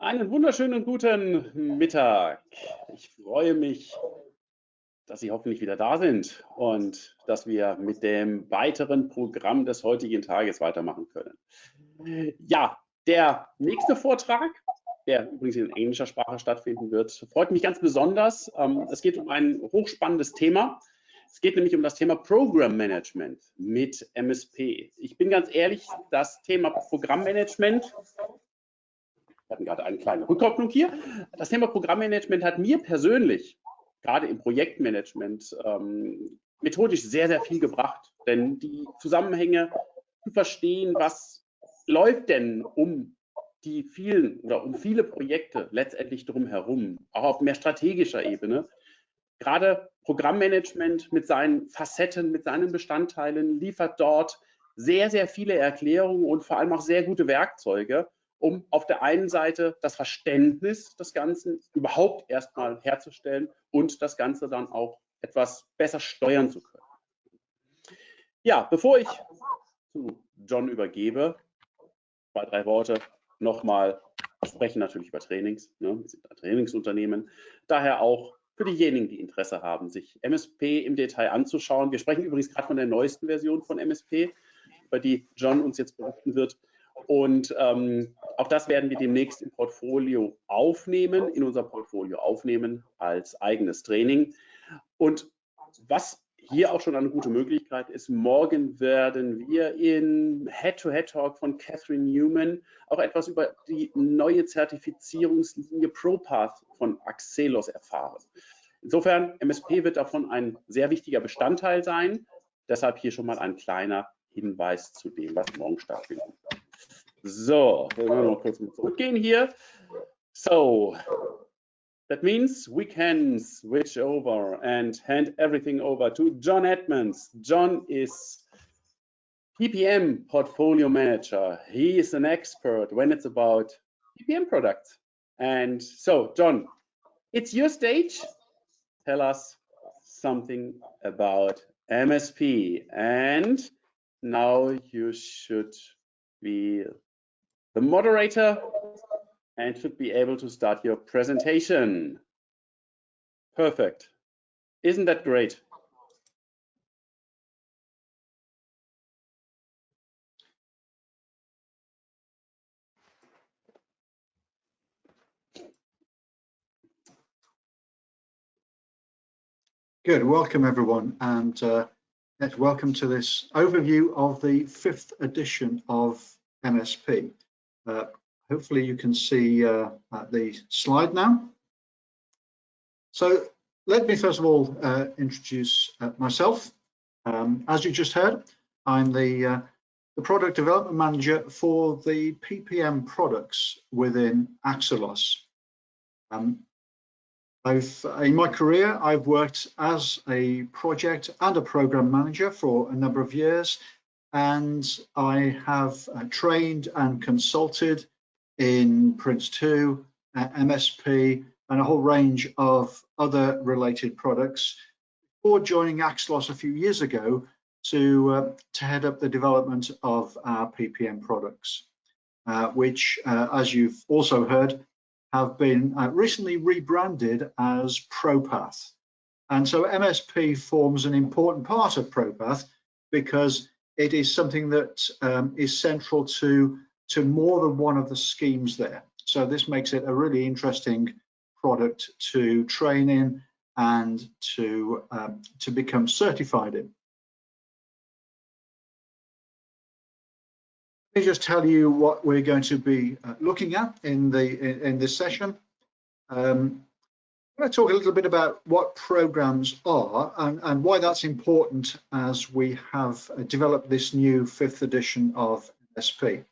Einen wunderschönen guten Mittag. Ich freue mich, dass Sie hoffentlich wieder da sind und dass wir mit dem weiteren Programm des heutigen Tages weitermachen können. Ja, der nächste Vortrag, der übrigens in englischer Sprache stattfinden wird, freut mich ganz besonders. Es geht um ein hochspannendes Thema. Es geht nämlich um das Thema Program Management mit MSP. Ich bin ganz ehrlich, das Thema Programmmanagement, wir hatten gerade eine kleine Rückkopplung hier. Das Thema Programmmanagement hat mir persönlich, gerade im Projektmanagement, methodisch sehr, sehr viel gebracht. Denn die Zusammenhänge zu verstehen, was läuft denn um die vielen oder um viele Projekte letztendlich drumherum, auch auf mehr strategischer Ebene. Gerade Programmmanagement mit seinen Facetten, mit seinen Bestandteilen liefert dort sehr, sehr viele Erklärungen und vor allem auch sehr gute Werkzeuge, um auf der einen Seite das Verständnis des Ganzen überhaupt erstmal herzustellen und das Ganze dann auch etwas besser steuern zu können. Ja, bevor ich zu John übergebe, 2, 3 Worte nochmal. Wir sprechen natürlich über Trainings. Ne? Wir sind ein Trainingsunternehmen. Daher auch für diejenigen, die Interesse haben, sich MSP im Detail anzuschauen. Wir sprechen übrigens gerade von der neuesten Version von MSP, über die John uns jetzt berichten wird. Und auch das werden wir demnächst im Portfolio aufnehmen, in unser Portfolio aufnehmen als eigenes Training. Und was hier auch schon eine gute Möglichkeit ist, morgen werden wir in Head-to-Head-Talk von Catherine Newman auch etwas über die neue Zertifizierungslinie ProPath von Axelos erfahren. Insofern, MSP wird davon ein sehr wichtiger Bestandteil sein. Deshalb hier schon mal ein kleiner Hinweis zu dem, was morgen stattfindet. So, wir wollen noch kurz zurückgehen hier. So, that means we can switch over and hand everything over to John Edmonds. John is PPM Portfolio Manager. He is an expert when it's about PPM products. And so, John, it's your stage. Tell us something about MSP. And now you should be the moderator and should be able to start your presentation. Perfect. Isn't that great? Good, welcome everyone, and welcome to this overview of the 5th edition of MSP. Hopefully you can see the slide now. So let me first of all introduce myself. As you just heard, I'm the product development manager for the PPM products within Axelos. In my career, I've worked as a project and a program manager for a number of years, and I have trained and consulted in Prince2, MSP, and a whole range of other related products before joining Axelos a few years ago to head up the development of our PPM products, which, as you've also heard, have been recently rebranded as ProPath. And so MSP forms an important part of ProPath because it is something that is central to more than one of the schemes there. So this makes it a really interesting product to train in and to become certified in. Let me just tell you what we're going to be looking at in this session. I'm going to talk a little bit about what programs are and why that's important as we have developed this new 5th edition of MSP.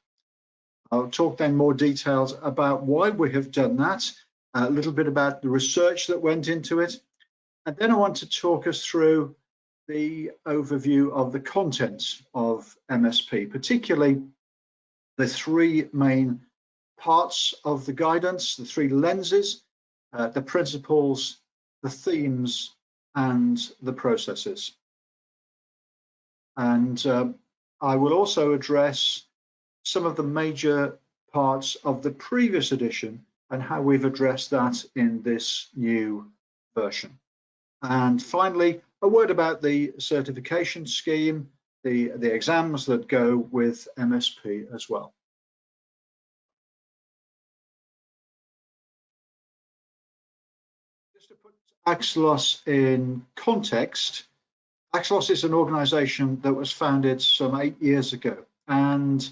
I'll talk then more details about why we have done that, a little bit about the research that went into it, and then I want to talk us through the overview of the contents of MSP, particularly the 3 main parts of the guidance, the 3 lenses, the principles, the themes, and the processes. And I will also address some of the major parts of the previous edition and how we've addressed that in this new version. And finally, a word about the certification scheme, the exams that go with MSP as well. Just to put Axelos in context, Axelos is an organization that was founded some 8 years ago and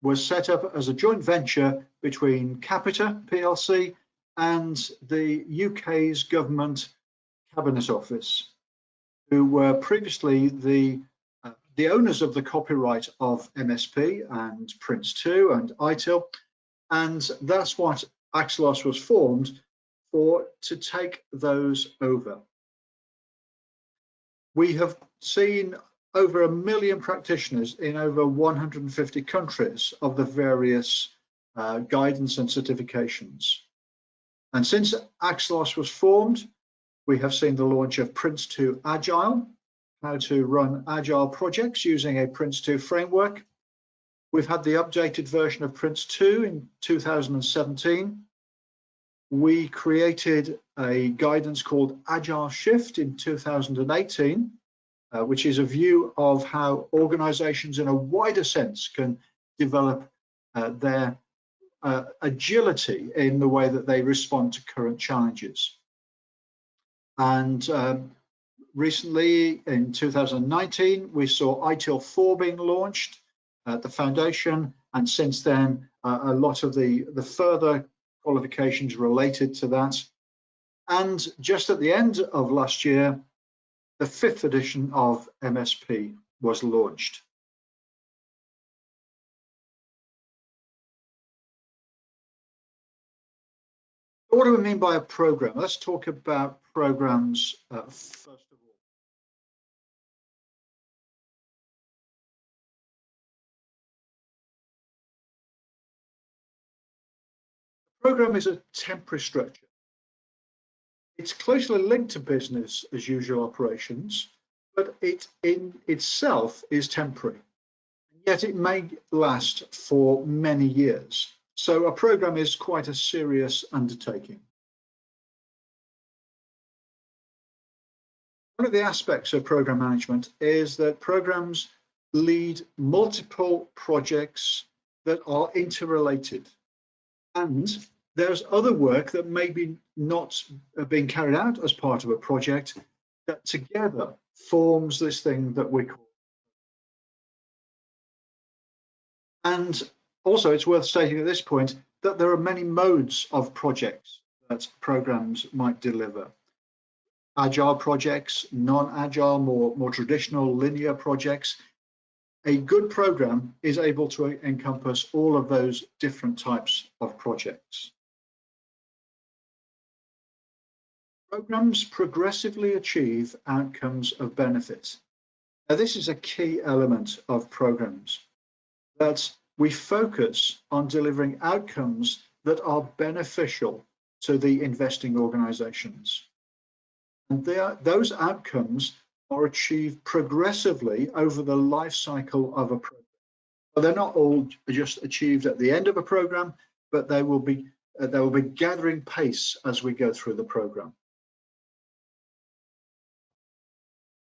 was set up as a joint venture between Capita PLC and the UK's government Cabinet Office, who were previously the owners of the copyright of MSP and Prince2 and ITIL, and that's what Axelos was formed for, to take those over. We have seen over 1 million practitioners in over 150 countries of the various guidance and certifications. And since Axelos was formed, we have seen the launch of Prince2 Agile, how to run agile projects using a Prince2 framework. We've had the updated version of Prince2 in 2017. We created a guidance called Agile Shift in 2018, which is a view of how organizations in a wider sense can develop their agility in the way that they respond to current challenges. And recently, in 2019, we saw ITIL 4 being launched at the foundation, and since then, a lot of the further qualifications related to that. And just at the end of last year, the 5th edition of MSP was launched. What do we mean by a program? Let's talk about programs first of all. A program is a temporary structure. It's closely linked to business as usual operations, but it in itself is temporary. Yet it may last for many years. So a program is quite a serious undertaking. One of the aspects of program management is that programs lead multiple projects that are interrelated. And there's other work that may be not being carried out as part of a project that together forms this thing that we call. And also it's worth stating at this point that there are many modes of projects that programs might deliver. Agile projects, non-agile, more traditional linear projects. A good program is able to encompass all of those different types of projects. Programs progressively achieve outcomes of benefit. Now, this is a key element of programs, that we focus on delivering outcomes that are beneficial to the investing organizations. And those outcomes are achieved progressively over the life cycle of a program. Well, they're not all just achieved at the end of a program, but they will be gathering pace as we go through the program.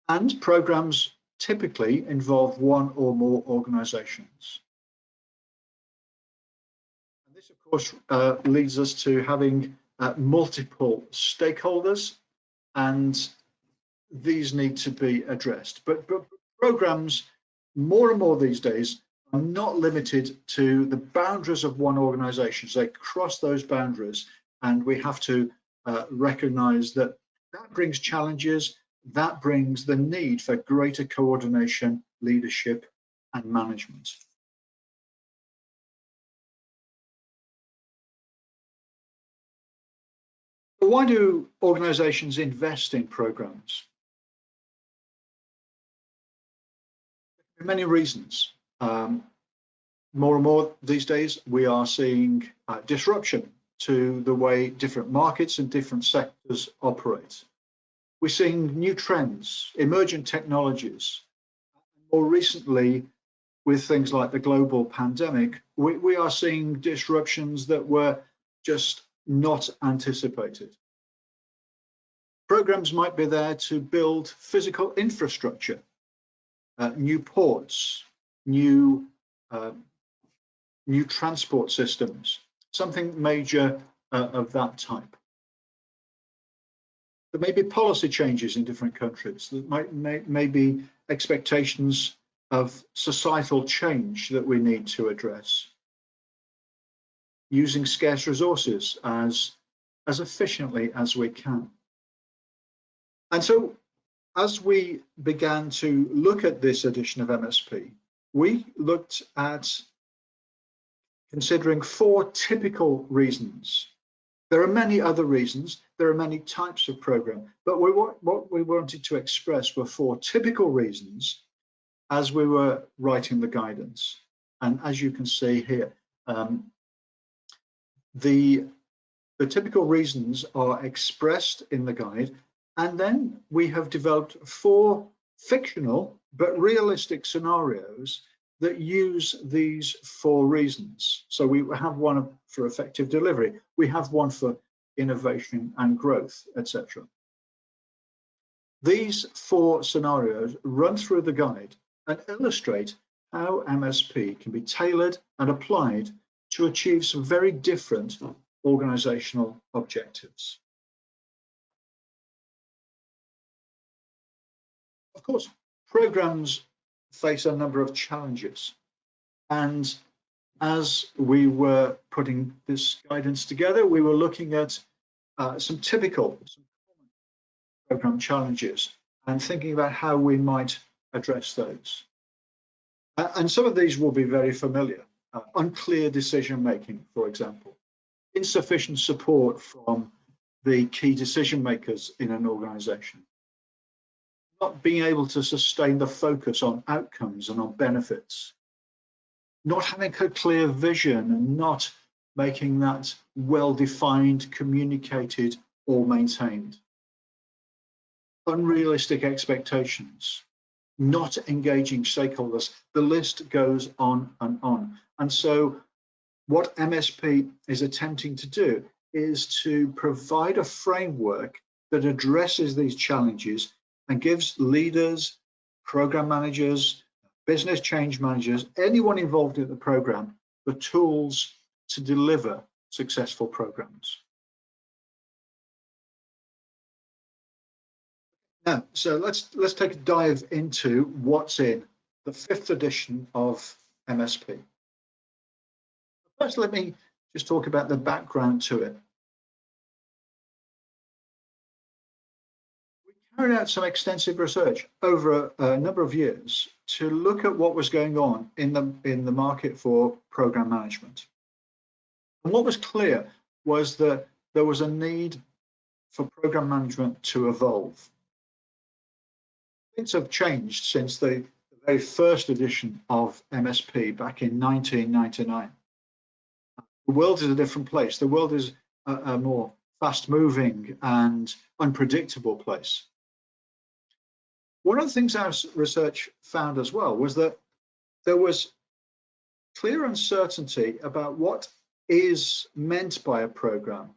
And programs typically involve one or more organizations. And this, of course, leads us to having multiple stakeholders, and these need to be addressed. But programs, more and more these days, are not limited to the boundaries of one organization. So they cross those boundaries, and we have to recognize that that brings challenges, that brings the need for greater coordination, leadership, and management. But why do organizations invest in programs? There are many reasons. More and more these days, we are seeing disruption to the way different markets and different sectors operate. We're seeing new trends, emergent technologies. More recently, with things like the global pandemic, we are seeing disruptions that were just not anticipated. Programs might be there to build physical infrastructure, new ports, new transport systems, something major of that type. There may be policy changes in different countries. There may be expectations of societal change that we need to address. Using scarce resources as efficiently as we can. And so, as we began to look at this edition of MSP, we looked at considering 4 typical reasons. There are many other reasons, there are many types of program, but what we wanted to express were 4 typical reasons as we were writing the guidance. And as you can see here, the typical reasons are expressed in the guide, and then we have developed 4 fictional but realistic scenarios that use these 4 reasons. So we have one for effective delivery, we have one for innovation and growth, etc. These 4 scenarios run through the guide and illustrate how MSP can be tailored and applied to achieve some very different organizational objectives. Of course, programs face a number of challenges, and as we were putting this guidance together, we were looking at some typical program challenges and thinking about how we might address those. And some of these will be very familiar. Unclear decision making, for example, insufficient support from the key decision makers in an organization, not being able to sustain the focus on outcomes and on benefits, not having a clear vision and not making that well-defined, communicated, or maintained, unrealistic expectations, not engaging stakeholders. The list goes on and on. And so what MSP is attempting to do is to provide a framework that addresses these challenges and gives leaders, program managers, business change managers, anyone involved in the program, the tools to deliver successful programs. Now, so let's take a dive into what's in the 5th edition of MSP. First, let me just talk about the background to it. We carried out some extensive research over a number of years to look at what was going on in the market for program management. And what was clear was that there was a need for program management to evolve. Things have changed since the very first edition of MSP back in 1999. The world is a different place. The world is a more fast-moving and unpredictable place. One of the things our research found as well was that there was clear uncertainty about what is meant by a program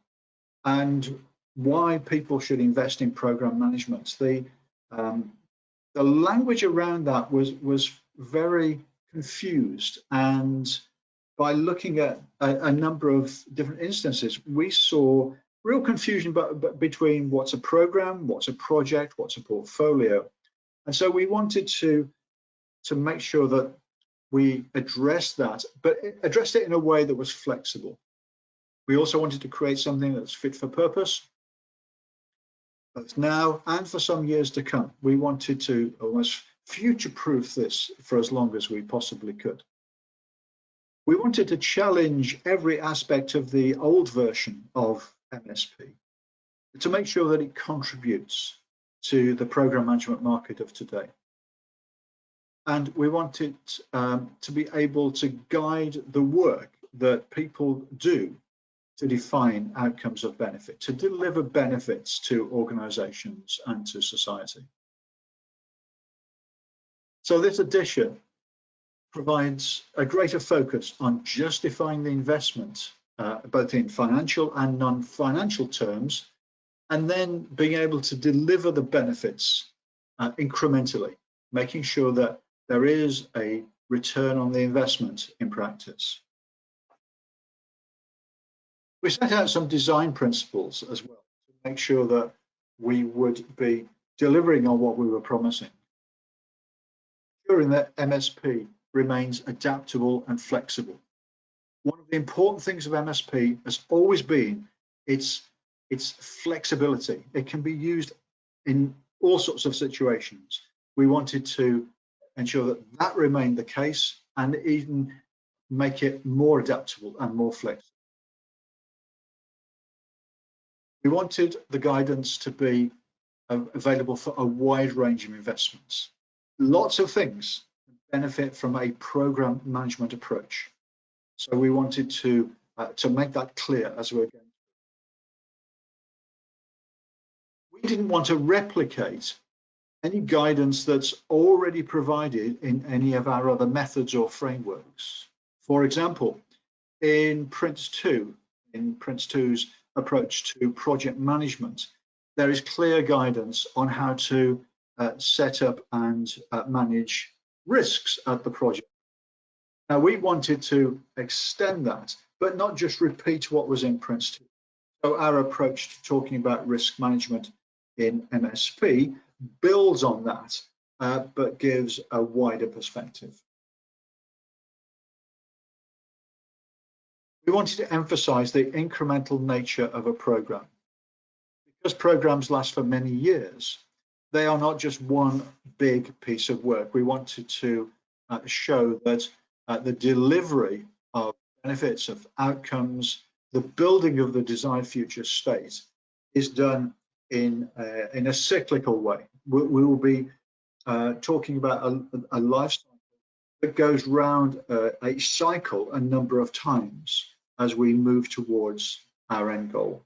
and why people should invest in program management. The language around that was very confused, and by looking at a number of different instances, we saw real confusion between what's a program, what's a project, what's a portfolio. And so we wanted to make sure that we addressed that, but addressed it in a way that was flexible. We also wanted to create something that's fit for purpose, both now and for some years to come. We wanted to almost future-proof this for as long as we possibly could. We wanted to challenge every aspect of the old version of MSP to make sure that it contributes to the program management market of today. And we wanted to be able to guide the work that people do to define outcomes of benefit, to deliver benefits to organizations and to society. So this edition provides a greater focus on justifying the investment both in financial and non-financial terms, and then being able to deliver the benefits incrementally, making sure that there is a return on the investment in practice. We set out some design principles as well to make sure that we would be delivering on what we were promising, ensuring that MSP remains adaptable and flexible. One of the important things of MSP has always been its flexibility. It can be used in all sorts of situations. We wanted to ensure that that remained the case and even make it more adaptable and more flexible. We wanted the guidance to be available for a wide range of investments. Lots of things benefit from a program management approach. So we wanted to make that clear as we're going. We didn't want to replicate any guidance that's already provided in any of our other methods or frameworks. For example, in PRINCE2's approach to project management, there is clear guidance on how to set up and manage risks at the project. Now, we wanted to extend that, but not just repeat what was in PRINCE2. So our approach to talking about risk management in MSP builds on that, but gives a wider perspective. We wanted to emphasize the incremental nature of a program. Because programs last for many years, they are not just one big piece of work. We wanted to show that the delivery of benefits, of outcomes, the building of the desired future state is done in a cyclical way. We will be talking about a life cycle that goes round a cycle a number of times as we move towards our end goal.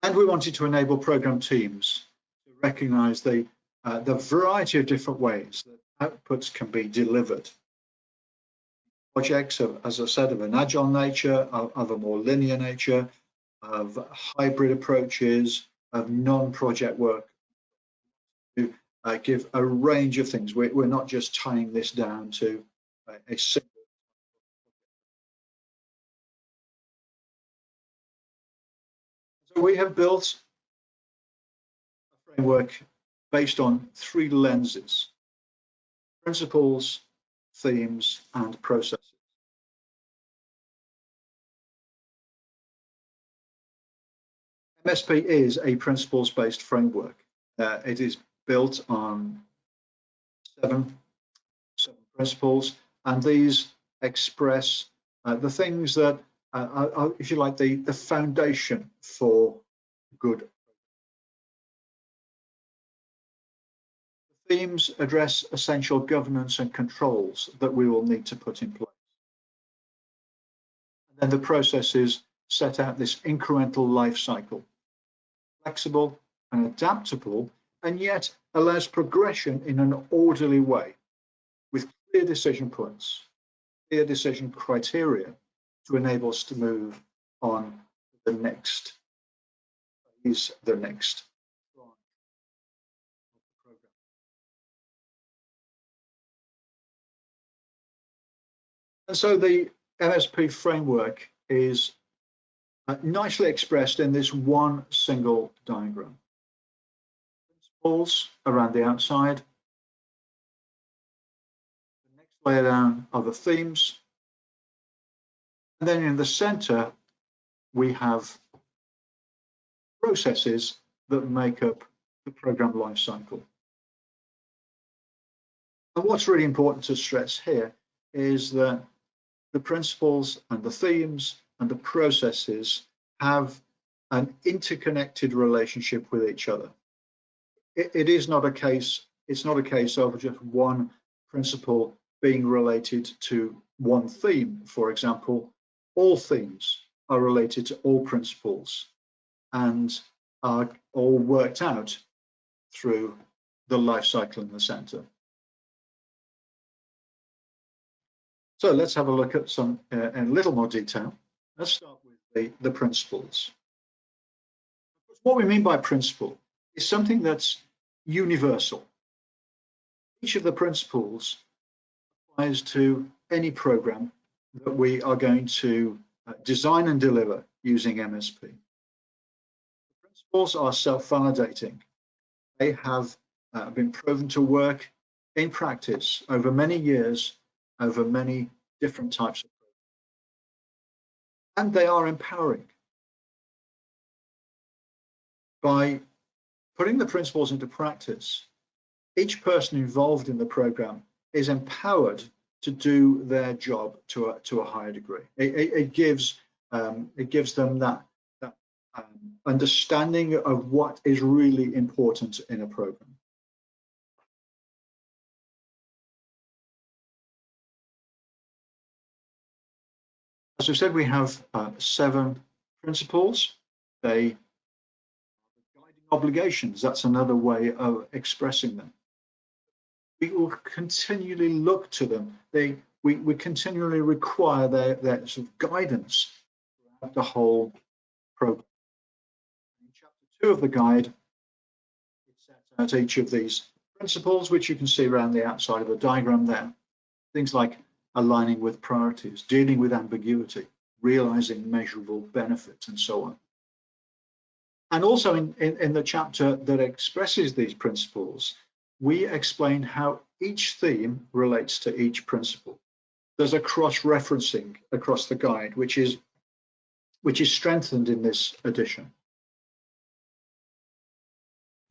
And we wanted to enable program teams to recognize the variety of different ways that outputs can be delivered. Projects, as I said, of an agile nature, of a more linear nature, of hybrid approaches, of non-project work, to give a range of things. We're not just tying this down to a single. So we have built a framework based on 3 lenses: principles, themes, and processes. MSP is a principles-based framework. It is built on 7 principles, and these express the things that are, if you like, the foundation for good. The themes address essential governance and controls that we will need to put in place. And then the processes set out this incremental life cycle, flexible and adaptable, and yet allows progression in an orderly way with clear decision points, clear decision criteria to enable us to move on to the next phase, the next tranche of the program. And so the MSP framework is nicely expressed in this one single diagram. Principles around the outside. The next layer down are the themes. And then in the center, we have processes that make up the program lifecycle. And what's really important to stress here is that the principles and the themes and the processes have an interconnected relationship with each other. It's not a case of just one principle being related to one theme. For example, all themes are related to all principles and are all worked out through the life cycle in the center. So let's have a look at some in a little more detail. Let's start with the principles. What we mean by principle is something that's universal. Each of the principles applies to any program that we are going to design and deliver using MSP. The principles are self-validating. They have been proven to work in practice over many years, over many different types of programs. And they are empowering. By putting the principles into practice, each person involved in the program is empowered to do their job to a higher degree. It gives them that understanding of what is really important in a program. As we said, we have 7 principles. They are guiding obligations. That's another way of expressing them. We will continually look to them. We continually require their sort of guidance throughout the whole program. In chapter 2 of the guide, it sets out each of these principles, which you can see around the outside of the diagram there. Things like aligning with priorities, dealing with ambiguity, realizing measurable benefits, and so on. And also in the chapter that expresses these principles, we explain how each theme relates to each principle. There's a cross-referencing across the guide, which is strengthened in this edition.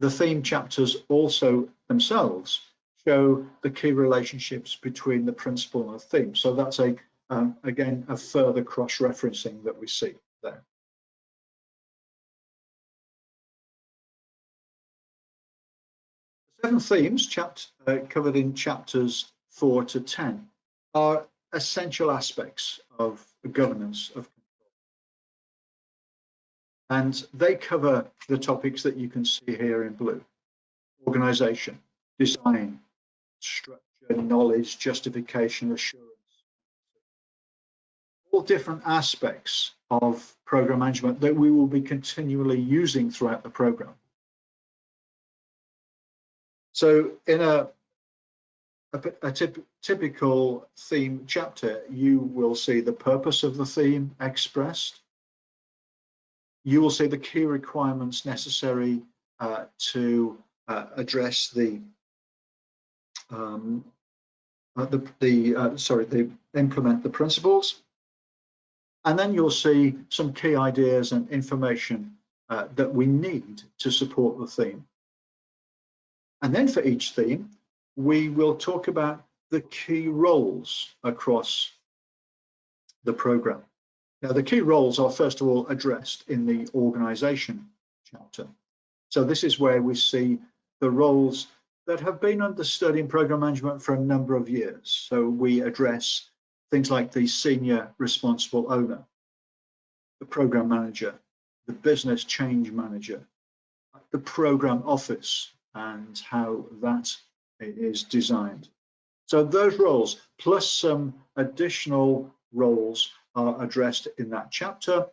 The theme chapters also themselves show the key relationships between the principle and the theme. So that's again a further cross-referencing that we see there. The 7 themes covered in chapters 4 to 10 are essential aspects of the governance of control. And they cover the topics that you can see here in blue: organization, design, structure, knowledge, justification, assurance. All different aspects of program management that we will be continually using throughout the program. So in a typical theme chapter, you will see the purpose of the theme expressed. You will see the key requirements necessary to address implement the principles. And then you'll see some key ideas and information that we need to support the theme. And then for each theme, we will talk about the key roles across the program. Now, the key roles are first of all addressed in the organization chapter. So this is where we see the roles that have been understood in program management for a number of years. So we address things like the senior responsible owner, the program manager, the business change manager, the program office, and how that is designed. So those roles, plus some additional roles, are addressed in that chapter.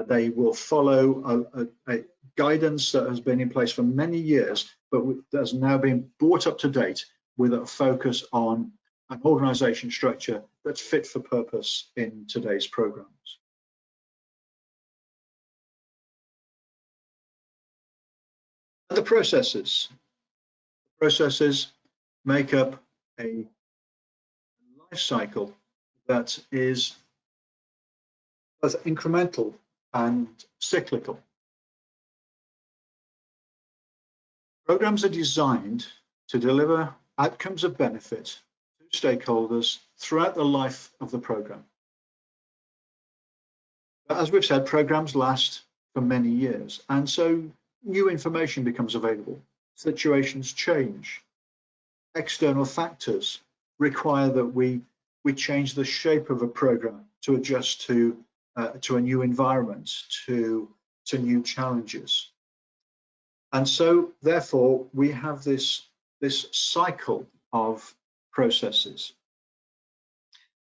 They will follow a guidance that has been in place for many years, but that has now been brought up to date with a focus on an organization structure that's fit for purpose in today's programs. The processes. Processes make up a life cycle that is both incremental and cyclical. Programs are designed to deliver outcomes of benefit to stakeholders throughout the life of the program. But as we've said, programs last for many years, and so new information becomes available. Situations change. External factors require that we change the shape of a program to adjust to a new environment, to new challenges. And so, therefore, we have this cycle of processes.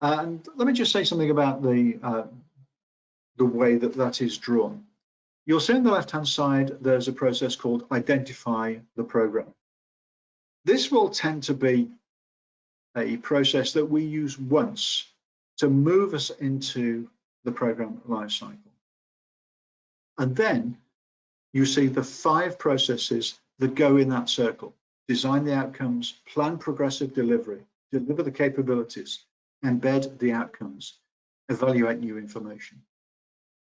And let me just say something about the way that that is drawn. You'll see on the left-hand side, there's a process called identify the program. This will tend to be a process that we use once to move us into the program lifecycle. And then you see the 5 processes that go in that circle: design the outcomes, plan progressive delivery, deliver the capabilities, embed the outcomes, evaluate new information.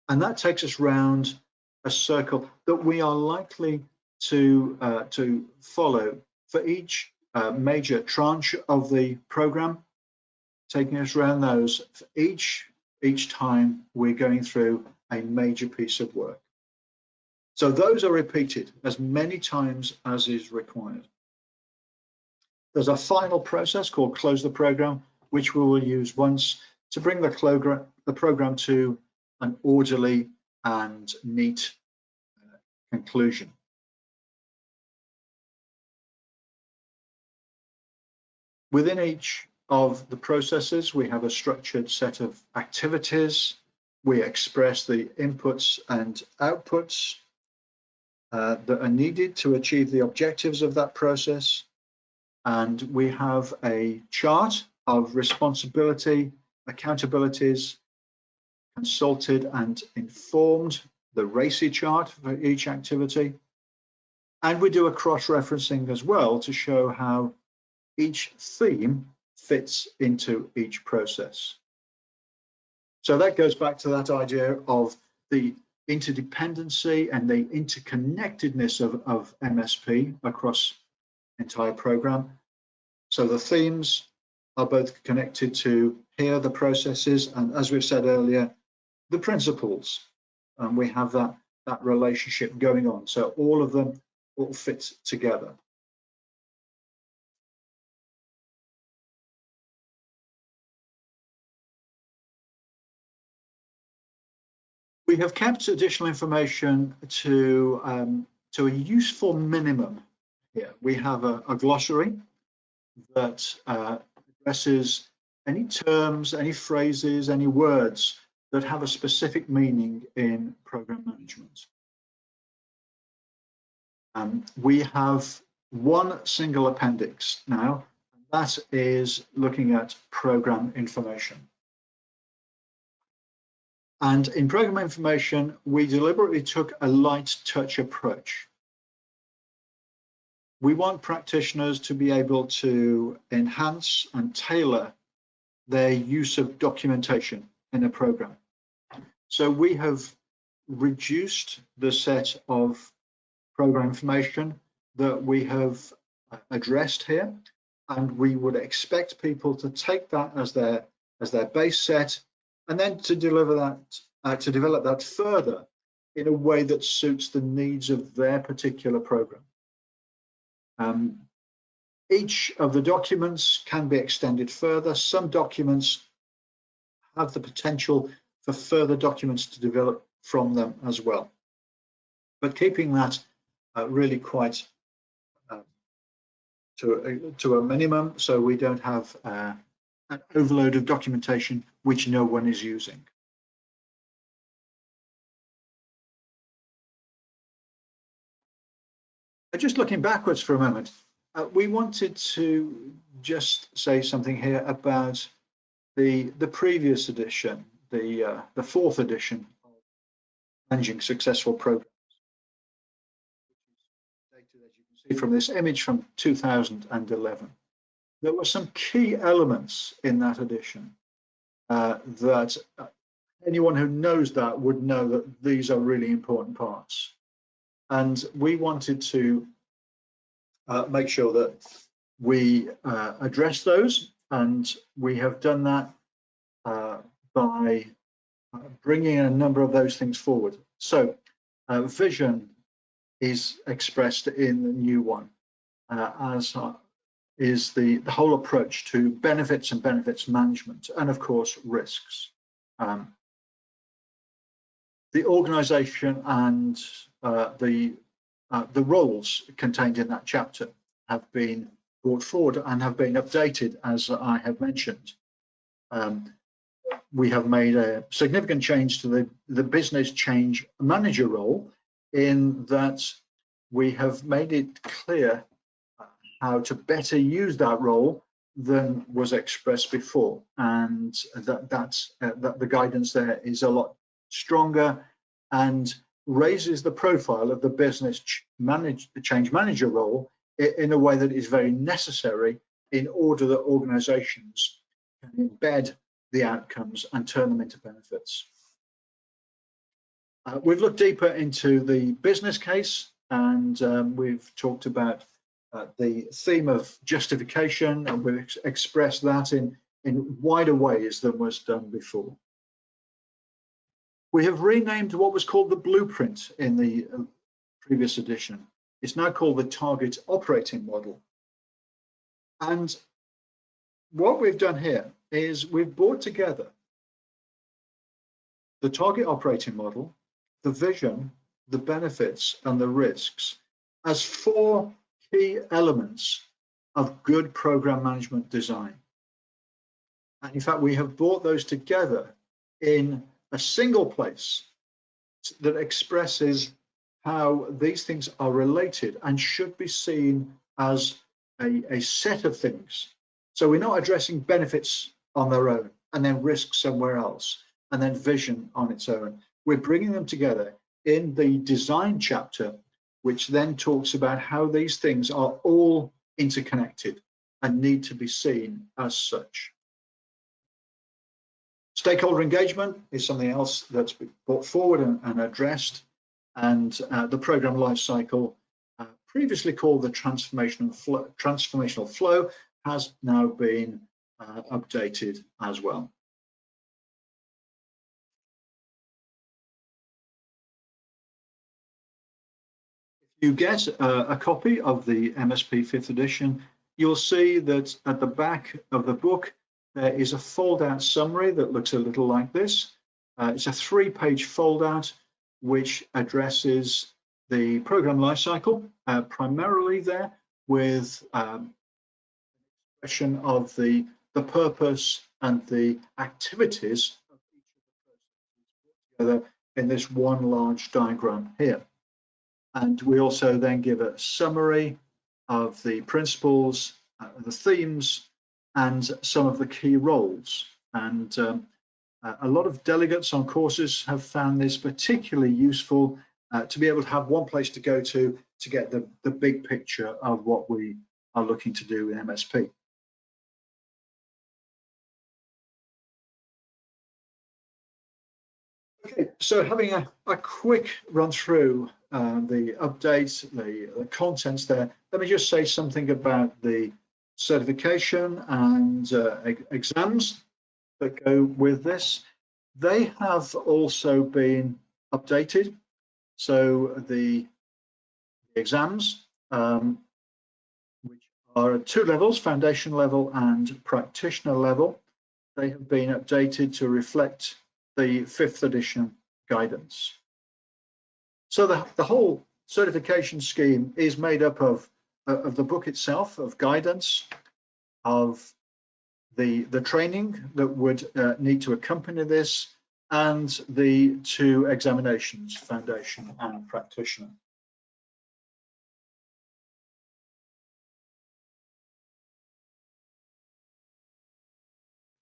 And that takes us round a circle that we are likely to follow for each major tranche of the program, taking us around those for each time we're going through a major piece of work. So those are repeated as many times as is required. There's a final process called close the program, which we will use once to bring the program to an orderly and neat conclusion. Within each of the processes, we have a structured set of activities. We express the inputs and outputs that are needed to achieve the objectives of that process. And we have a chart of responsibility, accountabilities, consulted and informed, the RACI chart for each activity. And we do a cross-referencing as well to show how each theme fits into each process. So that goes back to that idea of the interdependency and the interconnectedness of MSP across the entire program. So the themes are both connected to here, the processes, and as we've said earlier, the principles. And we have that relationship going on. So all of them all fit together. We have kept additional information to a useful minimum here. We have a glossary that addresses any terms, any phrases, any words that have a specific meaning in program management. We have one single appendix now, and that is looking at program information. And in program information, we deliberately took a light touch approach. We want practitioners to be able to enhance and tailor their use of documentation in a program. So we have reduced the set of program information that we have addressed here, and we would expect people to take that as their base set, and then to develop that further in a way that suits the needs of their particular program. Each of the documents can be extended further. Some documents have the potential for further documents to develop from them as well. But keeping that really quite to a minimum, so we don't have an overload of documentation which no one is using. Just looking backwards for a moment, we wanted to just say something here about the previous edition, the 4th edition of Managing Successful Programs, which is dated, as you can see from this image, from 2011. There were some key elements in that edition that anyone who knows that would know that these are really important parts. And we wanted to make sure that we address those, and we have done that by bringing a number of those things forward. So vision is expressed in the new one, as is the whole approach to benefits and benefits management, and of course risks. The organization and the roles contained in that chapter have been brought forward and have been updated, as I have mentioned. we have made a significant change to the business change manager role, in that we have made it clear how to better use that role than was expressed before, and that the guidance there is a lot stronger and raises the profile of the business change manager role in a way that is very necessary in order that organizations can embed the outcomes and turn them into benefits. We've looked deeper into the business case, and we've talked about the theme of justification, and we've expressed that in wider ways than was done before. We have renamed what was called the blueprint in the previous edition. It's now called the target operating model. And what we've done here is we've brought together the target operating model, the vision, the benefits, and the risks as 4 key elements of good program management design. And in fact, we have brought those together in a single place that expresses how these things are related and should be seen as a set of things. So we're not addressing benefits on their own and then risks somewhere else and then vision on its own. We're bringing them together in the design chapter, which then talks about how these things are all interconnected and need to be seen as such. Stakeholder engagement is something else that's been brought forward and addressed, and the program lifecycle, previously called the transformational flow, has now been updated as well. If you get a copy of the MSP 5th edition, you'll see that at the back of the book, there is a fold-out summary that looks a little like this. It's a 3-page fold-out which addresses the program lifecycle, primarily there with expression of the purpose and the activities of each of the processes together in this one large diagram here. And we also then give a summary of the principles, the themes, and some of the key roles. And a lot of delegates on courses have found this particularly useful to be able to have one place to go to get the big picture of what we are looking to do in MSP. Okay, so having a quick run through the updates, the contents there, let me just say something about the certification and exams that go with this. They have also been updated. So the exams, which are at 2 levels, foundation level and practitioner level, they have been updated to reflect the 5th edition guidance. So the whole certification scheme is made up of the book itself, of guidance, of the training that would need to accompany this, and the 2 examinations, foundation and practitioner.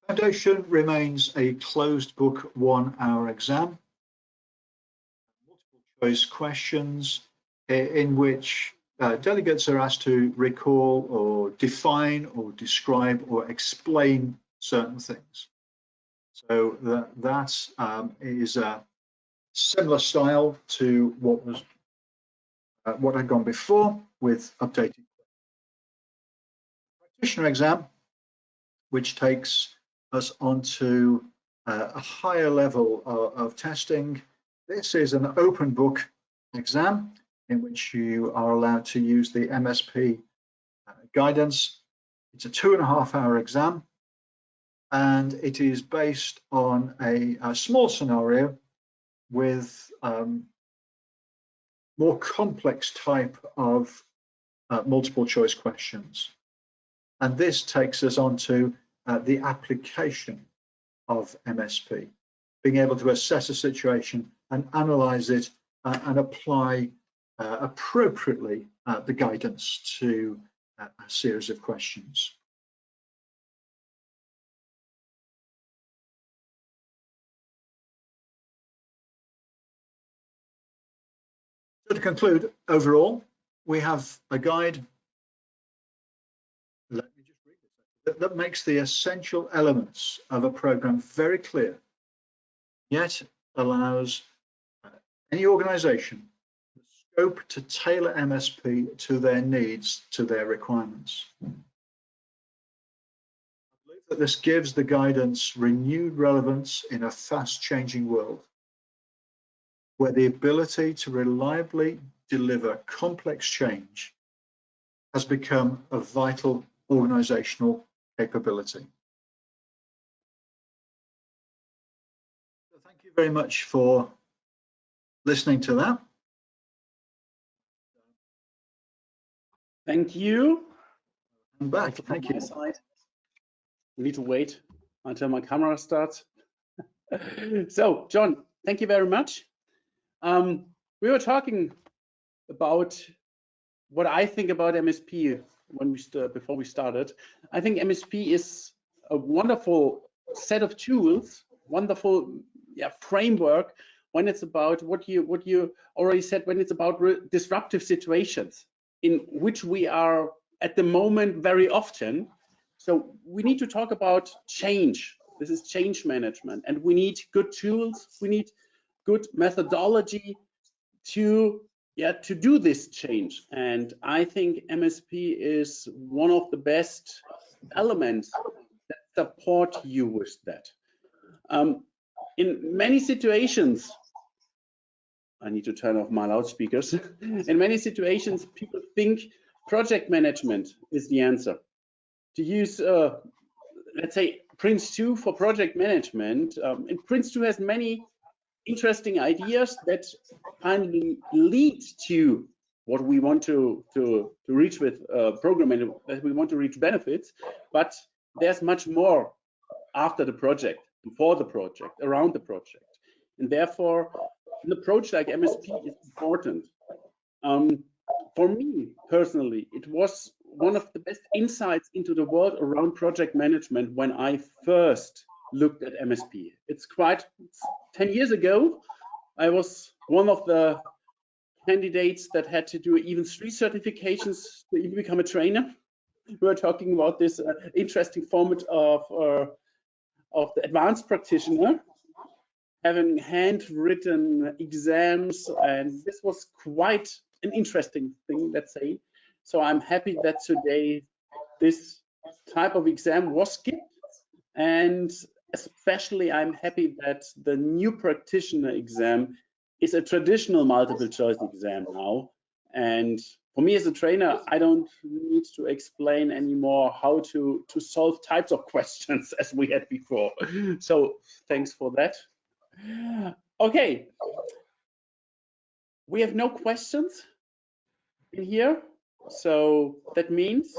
Foundation remains a closed book 1-hour exam, multiple choice questions in which delegates are asked to recall or define or describe or explain certain things. So that is a similar style to what had gone before, with updated practitioner exam, which takes us onto a higher level of testing. This is an open book exam in which you are allowed to use the MSP guidance. It's a 2.5-hour exam, and it is based on a small scenario with more complex type of multiple choice questions. And this takes us on to the application of MSP, being able to assess a situation and analyze it and apply appropriately the guidance to a series of questions. So to conclude, overall, we have a guide, let me just read this, that makes the essential elements of a program very clear, yet allows any organization the scope to tailor MSP to their needs, to their requirements. I believe that this gives the guidance renewed relevance in a fast-changing world, where the ability to reliably deliver complex change has become a vital organizational capability. So thank you very much for listening to that. Thank you. I'm back. Thank you. Side. We need to wait until my camera starts. So, John, thank you very much. We were talking about what I think about MSP when before we started. I think MSP is a wonderful set of tools, wonderful framework when it's about what you already said, when it's about disruptive situations in which we are at the moment very often. So we need to talk about change. This is change management, and we need good tools. We need good methodology to do this change. And I think MSP is one of the best elements that support you with that. In many situations, I need to turn off my loudspeakers. In many situations, people think project management is the answer. To use, let's say, Prince2 for project management, and Prince2 has many interesting ideas that finally lead to what we want to reach with programming, that we want to reach benefits, but there's much more after the project, before the project, around the project. And therefore, an approach like MSP is important. For me personally, it was one of the best insights into the world around project management when I first looked at MSP. It's 10 years ago. I was one of the candidates that had to do even 3 certifications to even become a trainer. We were talking about this interesting format of the advanced practitioner, having handwritten exams, and this was quite an interesting thing, let's say. So I'm happy that today this type of exam was skipped, and especially I'm happy that the new practitioner exam is a traditional multiple choice exam now. And for me as a trainer, I don't need to explain anymore how to solve types of questions as we had before. So thanks for that. Okay, we have no questions in here. So that means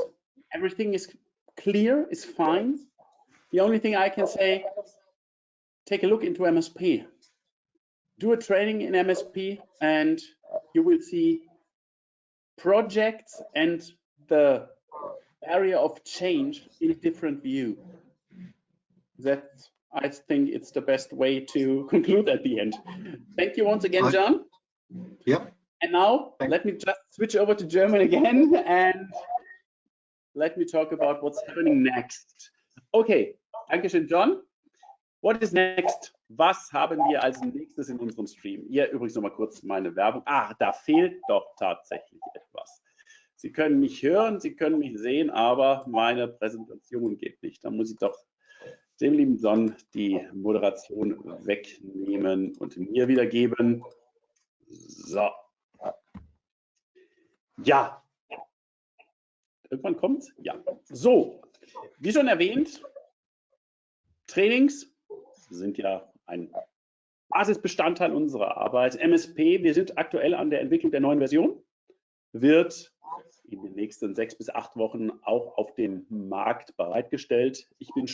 everything is clear, is fine. The only thing I can say, take a look into MSP. Do a training in MSP and you will see projects and the area of change in a different view. That, I think, it's the best way to conclude at the end. Thank you once again, John. Yep. And now let me just switch over to German again and let me talk about what's happening next. Okay, Dankeschön, John. What is next? Was haben wir als nächstes in unserem Stream? Hier übrigens nochmal kurz meine Werbung. Ah, da fehlt doch tatsächlich etwas. Sie können mich hören, Sie können mich sehen, aber meine Präsentation geht nicht. Da muss ich doch dem lieben John die Moderation wegnehmen und mir wiedergeben. So. Ja. Irgendwann kommt's? Ja. So, wie schon erwähnt, Trainings sind ja ein Basisbestandteil unserer Arbeit. MSP, wir sind aktuell an der Entwicklung der neuen Version, wird in den nächsten 6 bis 8 Wochen auch auf dem Markt bereitgestellt. Ich bin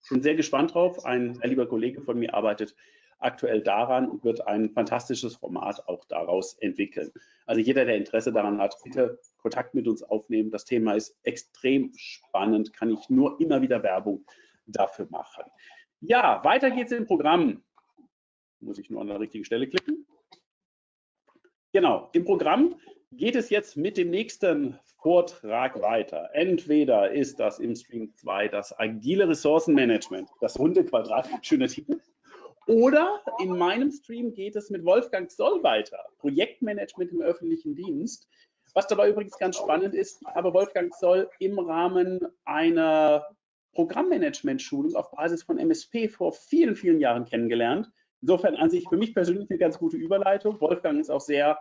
schon sehr gespannt drauf. Ein sehr lieber Kollege von mir arbeitet aktuell daran und wird ein fantastisches Format auch daraus entwickeln. Also jeder, der Interesse daran hat, bitte Kontakt mit uns aufnehmen. Das Thema ist extrem spannend, kann ich nur immer wieder Werbung dafür machen. Ja, weiter geht's im Programm. Muss ich nur an der richtigen Stelle klicken. Genau, im Programm geht es jetzt mit dem nächsten Vortrag weiter. Entweder ist das im Stream 2 das agile Ressourcenmanagement, das runde Quadrat, schöner Titel, oder in meinem Stream geht es mit Wolfgang Zoll weiter, Projektmanagement im öffentlichen Dienst. Was dabei übrigens ganz spannend ist, ich habe Wolfgang Zoll im Rahmen einer Programmmanagement-Schulung auf Basis von MSP vor vielen, vielen Jahren kennengelernt. Insofern an sich für mich persönlich eine ganz gute Überleitung. Wolfgang ist auch sehr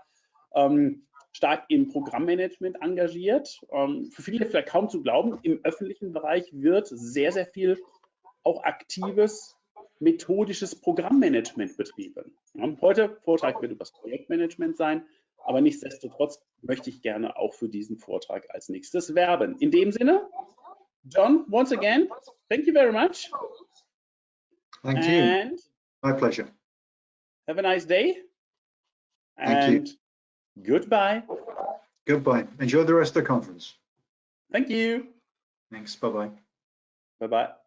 stark im Programmmanagement engagiert. Für viele vielleicht kaum zu glauben, im öffentlichen Bereich wird sehr, sehr viel auch aktives, methodisches Programmmanagement betrieben. Heute Vortrag wird über das Projektmanagement sein, aber nichtsdestotrotz möchte ich gerne auch für diesen Vortrag als nächstes werben. In dem Sinne, John, once again, thank you very much. Thank you. My pleasure. Have a nice day. Thank you. Goodbye. Goodbye. Enjoy the rest of the conference. Thank you. Thanks. Bye-bye. Bye-bye.